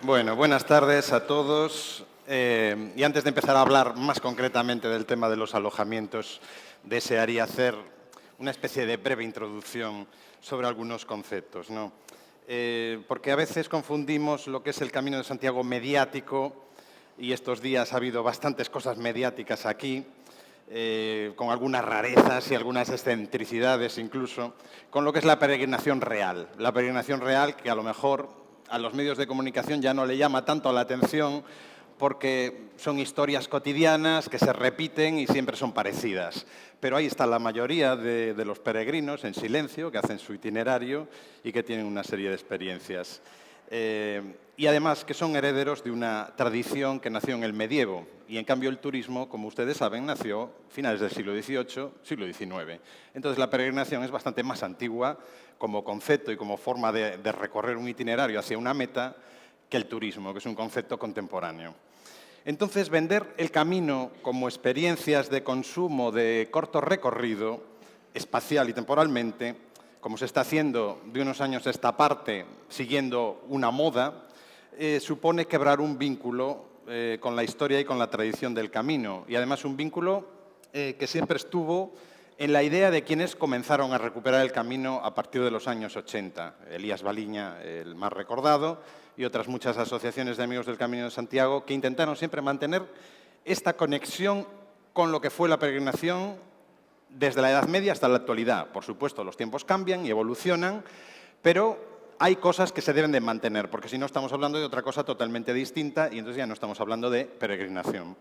Bueno, buenas tardes a todos. Y antes de empezar a hablar más concretamente del tema de los alojamientos, desearía hacer una especie de breve introducción sobre algunos conceptos, ¿no? Porque a veces confundimos lo que es el Camino de Santiago mediático, y estos días ha habido bastantes cosas mediáticas aquí, con algunas rarezas y algunas excentricidades incluso, con lo que es la peregrinación real. La peregrinación real que a lo mejor a los medios de comunicación ya no le llama tanto la atención porque son historias cotidianas que se repiten y siempre son parecidas. Pero ahí está la mayoría de los peregrinos en silencio, que hacen su itinerario y que tienen una serie de experiencias. Y además que son herederos de una tradición que nació en el medievo. Y en cambio el turismo, como ustedes saben, nació a finales del siglo XVIII, siglo XIX. Entonces la peregrinación es bastante más antigua como concepto y como forma de recorrer un itinerario hacia una meta que el turismo, que es un concepto contemporáneo. Entonces, vender el camino como experiencias de consumo de corto recorrido, espacial y temporalmente, como se está haciendo de unos años a esta parte, siguiendo una moda, supone quebrar un vínculo con la historia y con la tradición del camino. Y además un vínculo que siempre estuvo en la idea de quienes comenzaron a recuperar el camino a partir de los años 80. Elías Baliña, el más recordado, y otras muchas asociaciones de amigos del Camino de Santiago que intentaron siempre mantener esta conexión con lo que fue la peregrinación desde la Edad Media hasta la actualidad. Por supuesto, los tiempos cambian y evolucionan, pero hay cosas que se deben de mantener, porque si no estamos hablando de otra cosa totalmente distinta y entonces ya no estamos hablando de peregrinación.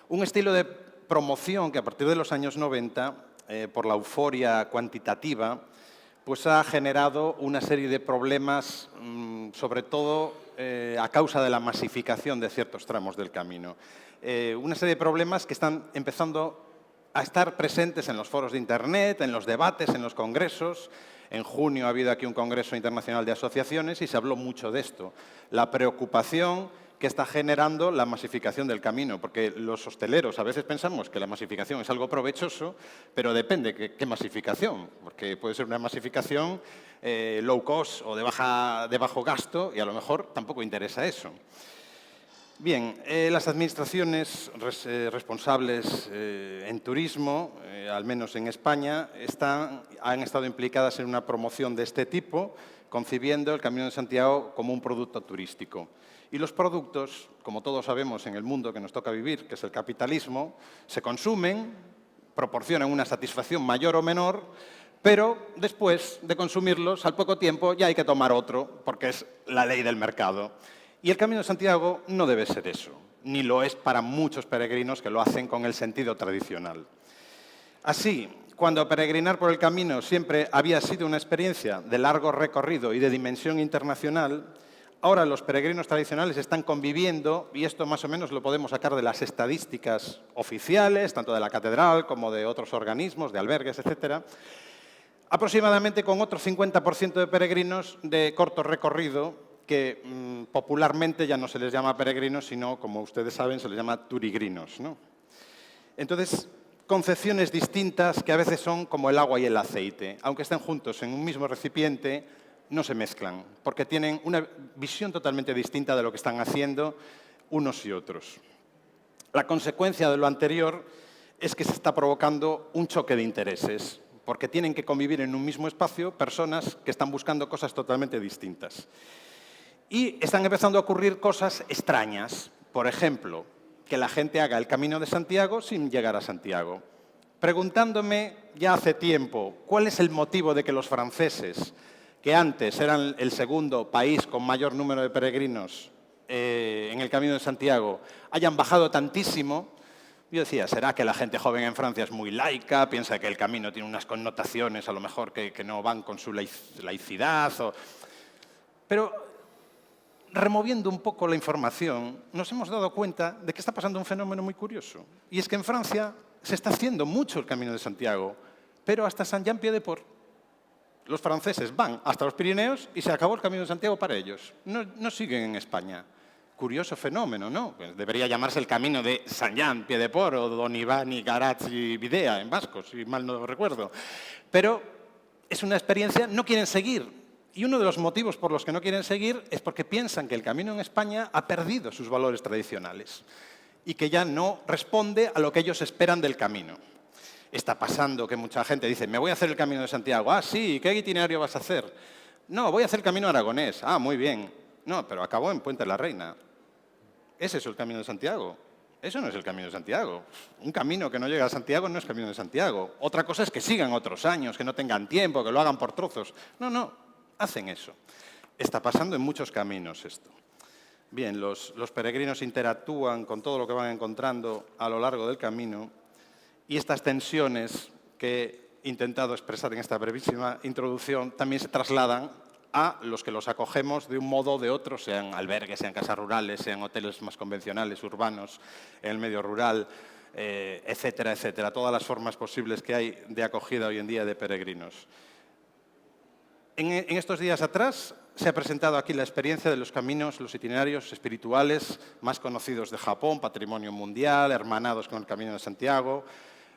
Un estilo de promoción que a partir de los años 90, por la euforia cuantitativa, pues ha generado una serie de problemas, sobre todo a causa de la masificación de ciertos tramos del camino. Una serie de problemas que están empezando a estar presentes en los foros de Internet, en los debates, en los congresos. En junio ha habido aquí un congreso internacional de asociaciones y se habló mucho de esto. La preocupación que está generando la masificación del camino, porque los hosteleros a veces pensamos que la masificación es algo provechoso, pero depende qué masificación, porque puede ser una masificación low cost o de bajo gasto y a lo mejor tampoco interesa eso. Bien, las administraciones responsables en turismo, al menos en España, han estado implicadas en una promoción de este tipo, concibiendo el Camino de Santiago como un producto turístico. Y los productos, como todos sabemos en el mundo que nos toca vivir, que es el capitalismo, se consumen, proporcionan una satisfacción mayor o menor, pero después de consumirlos, al poco tiempo ya hay que tomar otro, porque es la ley del mercado. Y el Camino de Santiago no debe ser eso, ni lo es para muchos peregrinos que lo hacen con el sentido tradicional. Así, cuando peregrinar por el camino siempre había sido una experiencia de largo recorrido y de dimensión internacional, ahora los peregrinos tradicionales están conviviendo, y esto más o menos lo podemos sacar de las estadísticas oficiales, tanto de la catedral como de otros organismos, de albergues, etcétera, aproximadamente con otro 50% de peregrinos de corto recorrido que popularmente ya no se les llama peregrinos, sino, como ustedes saben, se les llama turigrinos, ¿no? Entonces, concepciones distintas que a veces son como el agua y el aceite. Aunque estén juntos en un mismo recipiente, no se mezclan, porque tienen una visión totalmente distinta de lo que están haciendo unos y otros. La consecuencia de lo anterior es que se está provocando un choque de intereses, porque tienen que convivir en un mismo espacio personas que están buscando cosas totalmente distintas. Y están empezando a ocurrir cosas extrañas. Por ejemplo, que la gente haga el Camino de Santiago sin llegar a Santiago. Preguntándome ya hace tiempo cuál es el motivo de que los franceses, que antes eran el segundo país con mayor número de peregrinos en el Camino de Santiago, hayan bajado tantísimo. Yo decía, ¿será que la gente joven en Francia es muy laica? Piensa que el camino tiene unas connotaciones a lo mejor que no van con su laicidad. Pero removiendo un poco la información, nos hemos dado cuenta de que está pasando un fenómeno muy curioso. Y es que en Francia se está haciendo mucho el Camino de Santiago, pero hasta Saint-Jean-Pied-de-Port. Los franceses van hasta los Pirineos y se acabó el Camino de Santiago para ellos. No siguen en España. Curioso fenómeno, ¿no? Pues debería llamarse el Camino de Saint-Jean-Pied-de-Port o Don Iván y Garatz y Bidea, en vasco, si mal no recuerdo. Pero es una experiencia, no quieren seguir Y uno de los motivos por los que no quieren seguir es porque piensan que el camino en España ha perdido sus valores tradicionales y que ya no responde a lo que ellos esperan del camino. Está pasando que mucha gente dice, me voy a hacer el Camino de Santiago. Ah, sí, ¿qué itinerario vas a hacer? No, voy a hacer el Camino Aragonés. Ah, muy bien. No, pero acabó en Puente de la Reina. ¿Es eso el Camino de Santiago? Eso no es el Camino de Santiago. Un camino que no llega a Santiago no es Camino de Santiago. Otra cosa es que sigan otros años, que no tengan tiempo, que lo hagan por trozos. No, no, hacen eso. Está pasando en muchos caminos esto. Bien, los peregrinos interactúan con todo lo que van encontrando a lo largo del camino y estas tensiones que he intentado expresar en esta brevísima introducción también se trasladan a los que los acogemos de un modo o de otro, sean albergues, sean casas rurales, sean hoteles más convencionales, urbanos, en el medio rural, etcétera, etcétera. Todas las formas posibles que hay de acogida hoy en día de peregrinos. En estos días atrás se ha presentado aquí la experiencia de los caminos, los itinerarios espirituales más conocidos de Japón, patrimonio mundial, hermanados con el Camino de Santiago,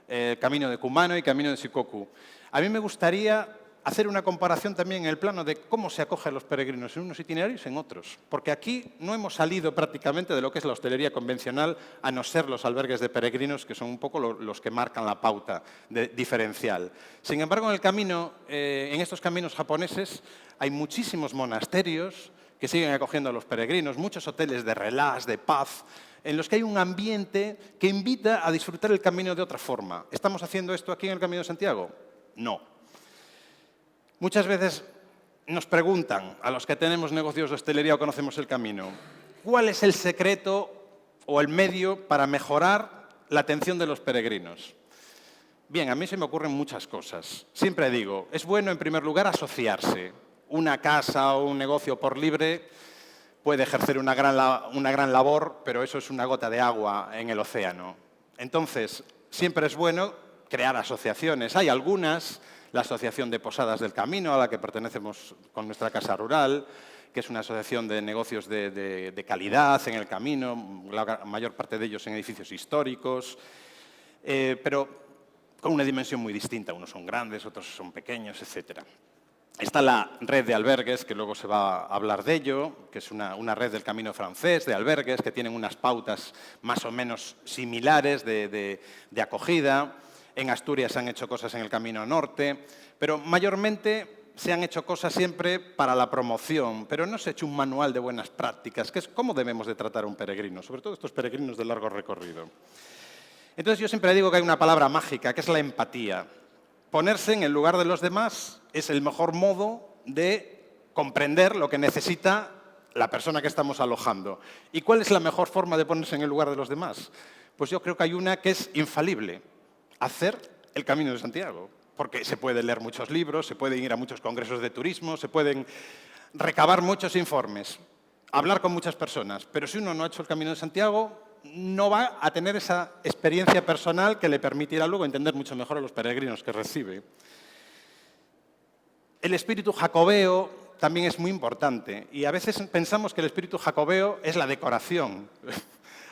el Camino de Kumano y el Camino de Shikoku. A mí me gustaría hacer una comparación también en el plano de cómo se acoge a los peregrinos en unos itinerarios y en otros. Porque aquí no hemos salido prácticamente de lo que es la hostelería convencional, a no ser los albergues de peregrinos, que son un poco los que marcan la pauta diferencial. Sin embargo, en el camino, en estos caminos japoneses hay muchísimos monasterios que siguen acogiendo a los peregrinos, muchos hoteles de relax, de paz, en los que hay un ambiente que invita a disfrutar el camino de otra forma. ¿Estamos haciendo esto aquí en el Camino de Santiago? No. Muchas veces nos preguntan, a los que tenemos negocios de hostelería o conocemos el camino, ¿cuál es el secreto o el medio para mejorar la atención de los peregrinos? Bien, a mí se me ocurren muchas cosas. Siempre digo, es bueno en primer lugar asociarse. Una casa o un negocio por libre puede ejercer una gran labor, pero eso es una gota de agua en el océano. Entonces, siempre es bueno crear asociaciones. Hay algunas, la Asociación de Posadas del Camino, a la que pertenecemos con nuestra casa rural, que es una asociación de negocios de calidad en el camino, la mayor parte de ellos en edificios históricos, pero con una dimensión muy distinta. Unos son grandes, otros son pequeños, etcétera. Está la red de albergues, que luego se va a hablar de ello, que es una red del Camino francés de albergues que tienen unas pautas más o menos similares de acogida. En Asturias se han hecho cosas en el Camino Norte, pero mayormente se han hecho cosas siempre para la promoción, pero no se ha hecho un manual de buenas prácticas, que es cómo debemos de tratar a un peregrino, sobre todo estos peregrinos de largo recorrido. Entonces yo siempre digo que hay una palabra mágica, que es la empatía. Ponerse en el lugar de los demás es el mejor modo de comprender lo que necesita la persona que estamos alojando. ¿Y cuál es la mejor forma de ponerse en el lugar de los demás? Pues yo creo que hay una que es infalible: hacer el Camino de Santiago. Porque se pueden leer muchos libros, se pueden ir a muchos congresos de turismo, se pueden recabar muchos informes, hablar con muchas personas, pero si uno no ha hecho el Camino de Santiago, no va a tener esa experiencia personal que le permitirá luego entender mucho mejor a los peregrinos que recibe. El espíritu jacobeo también es muy importante y a veces pensamos que el espíritu jacobeo es la decoración.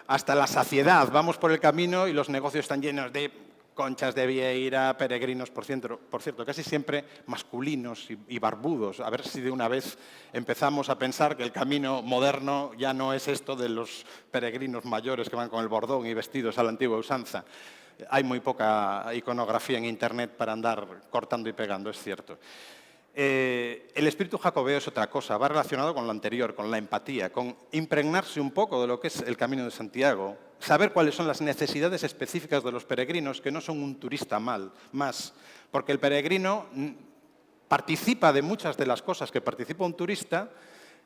Hasta la saciedad, vamos por el camino y los negocios están llenos de conchas de vieira, peregrinos, por cierto, casi siempre masculinos y barbudos. A ver si de una vez empezamos a pensar que el camino moderno ya no es esto de los peregrinos mayores que van con el bordón y vestidos a la antigua usanza. Hay muy poca iconografía en Internet para andar cortando y pegando, es cierto. El espíritu jacobeo es otra cosa, va relacionado con lo anterior, con la empatía, con impregnarse un poco de lo que es el Camino de Santiago, saber cuáles son las necesidades específicas de los peregrinos, que no son un turista más, porque el peregrino participa de muchas de las cosas que participa un turista,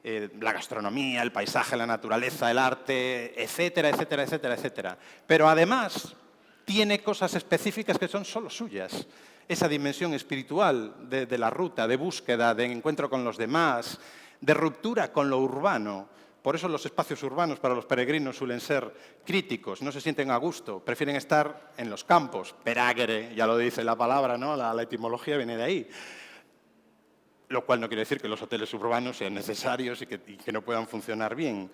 la gastronomía, el paisaje, la naturaleza, el arte, etcétera, etcétera, etcétera, etcétera. Pero además tiene cosas específicas que son solo suyas. Esa dimensión espiritual de la ruta, de búsqueda, de encuentro con los demás, de ruptura con lo urbano. Por eso los espacios urbanos para los peregrinos suelen ser críticos, no se sienten a gusto, prefieren estar en los campos. Peragere, ya lo dice la palabra, ¿no? La etimología viene de ahí. Lo cual no quiere decir que los hoteles urbanos sean necesarios y que no puedan funcionar bien.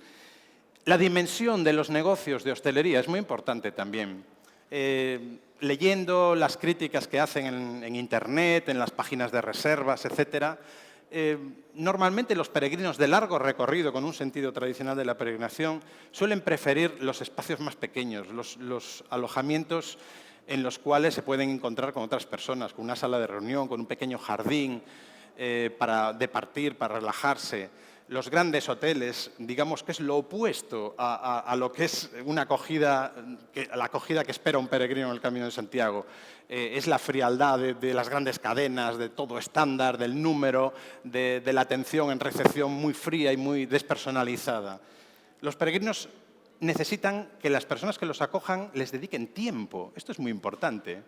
La dimensión de los negocios de hostelería es muy importante también. Leyendo las críticas que hacen en Internet, en las páginas de reservas, etcétera, Normalmente los peregrinos de largo recorrido, con un sentido tradicional de la peregrinación, suelen preferir los espacios más pequeños, los alojamientos en los cuales se pueden encontrar con otras personas, con una sala de reunión, con un pequeño jardín para departir, para relajarse. Los grandes hoteles, digamos que es lo opuesto a lo que es una acogida, la acogida que espera un peregrino en el Camino de Santiago. Es la frialdad de las grandes cadenas, de todo estándar, del número, de la atención en recepción muy fría y muy despersonalizada. Los peregrinos necesitan que las personas que los acojan les dediquen tiempo. Esto es muy importante.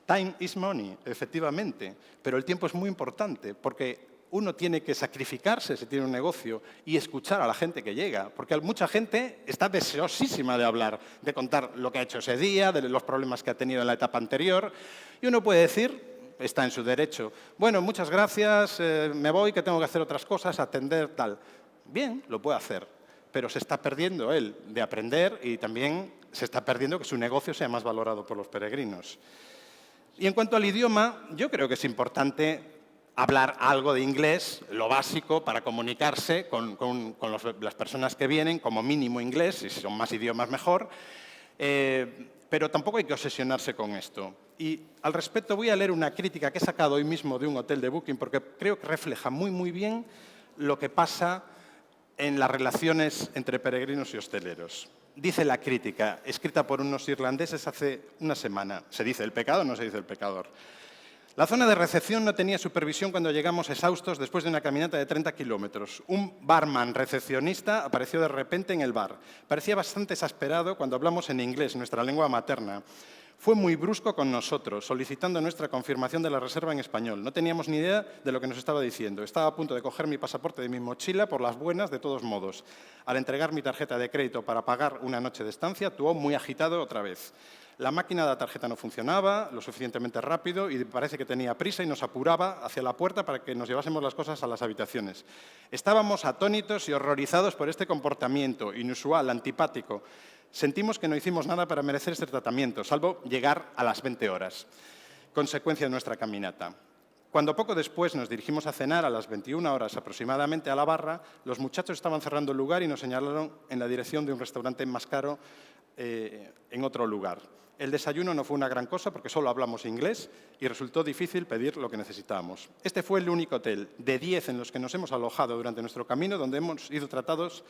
Time is money, efectivamente, pero el tiempo es muy importante porque uno tiene que sacrificarse si tiene un negocio y escuchar a la gente que llega, porque mucha gente está deseosísima de hablar, de contar lo que ha hecho ese día, de los problemas que ha tenido en la etapa anterior, y uno puede decir, está en su derecho, bueno, muchas gracias, me voy, que tengo que hacer otras cosas, atender, tal. Bien, lo puede hacer, pero se está perdiendo él de aprender y también se está perdiendo que su negocio sea más valorado por los peregrinos. Y en cuanto al idioma, yo creo que es importante hablar algo de inglés, lo básico para comunicarse con las personas que vienen, como mínimo inglés, y si son más idiomas mejor, pero tampoco hay que obsesionarse con esto. Y al respecto voy a leer una crítica que he sacado hoy mismo de un hotel de Booking, porque creo que refleja muy bien lo que pasa en las relaciones entre peregrinos y hosteleros. Dice la crítica, escrita por unos irlandeses hace una semana. ¿Se dice el pecado o no se dice el pecador? La zona de recepción no tenía supervisión cuando llegamos exhaustos después de una caminata de 30 kilómetros. Un barman recepcionista apareció de repente en el bar. Parecía bastante exasperado cuando hablamos en inglés, nuestra lengua materna. Fue muy brusco con nosotros, solicitando nuestra confirmación de la reserva en español. No teníamos ni idea de lo que nos estaba diciendo. Estaba a punto de coger mi pasaporte de mi mochila por las buenas, de todos modos. Al entregar mi tarjeta de crédito para pagar una noche de estancia, actuó muy agitado otra vez. La máquina de la tarjeta no funcionaba lo suficientemente rápido y parece que tenía prisa y nos apuraba hacia la puerta para que nos llevásemos las cosas a las habitaciones. Estábamos atónitos y horrorizados por este comportamiento inusual, antipático. Sentimos que no hicimos nada para merecer este tratamiento, salvo llegar a las 20 horas, consecuencia de nuestra caminata. Cuando poco después nos dirigimos a cenar a las 21 horas aproximadamente a la barra, los muchachos estaban cerrando el lugar y nos señalaron en la dirección de un restaurante más caro en otro lugar. El desayuno no fue una gran cosa porque solo hablamos inglés y resultó difícil pedir lo que necesitábamos. Este fue el único hotel de 10 en los que nos hemos alojado durante nuestro camino donde hemos sido tratados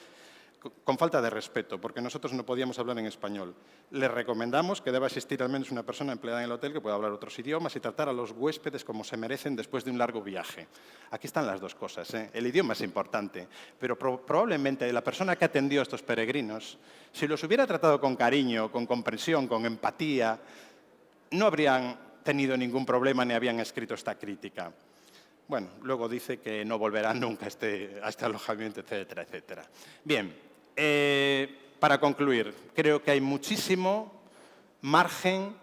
con falta de respeto, porque nosotros no podíamos hablar en español. Les recomendamos que deba existir al menos una persona empleada en el hotel que pueda hablar otros idiomas y tratar a los huéspedes como se merecen después de un largo viaje. Aquí están las dos cosas, ¿eh? El idioma es importante, pero probablemente la persona que atendió a estos peregrinos, si los hubiera tratado con cariño, con comprensión, con empatía, no habrían tenido ningún problema ni habían escrito esta crítica. Bueno, luego dice que no volverán nunca a este alojamiento, etcétera, etcétera. Bien. Para concluir, creo que hay muchísimo margen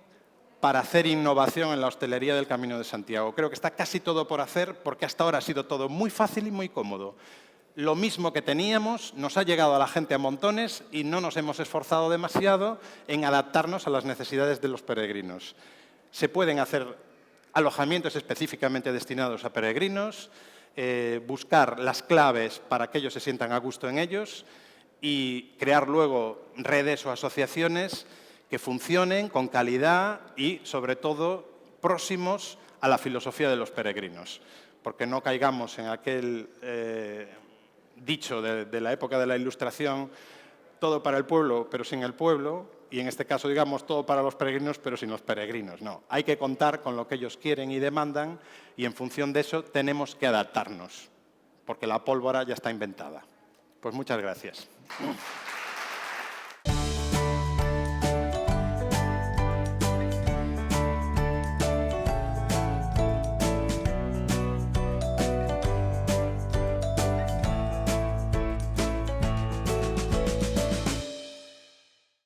para hacer innovación en la hostelería del Camino de Santiago. Creo que está casi todo por hacer porque hasta ahora ha sido todo muy fácil y muy cómodo. Lo mismo que teníamos nos ha llegado a la gente a montones y no nos hemos esforzado demasiado en adaptarnos a las necesidades de los peregrinos. Se pueden hacer alojamientos específicamente destinados a peregrinos, buscar las claves para que ellos se sientan a gusto en ellos y crear luego redes o asociaciones que funcionen con calidad y, sobre todo, próximos a la filosofía de los peregrinos. Porque no caigamos en aquel dicho de la época de la Ilustración, todo para el pueblo, pero sin el pueblo, y en este caso, digamos, todo para los peregrinos, pero sin los peregrinos. No, hay que contar con lo que ellos quieren y demandan, y en función de eso tenemos que adaptarnos, porque la pólvora ya está inventada. Pues muchas gracias.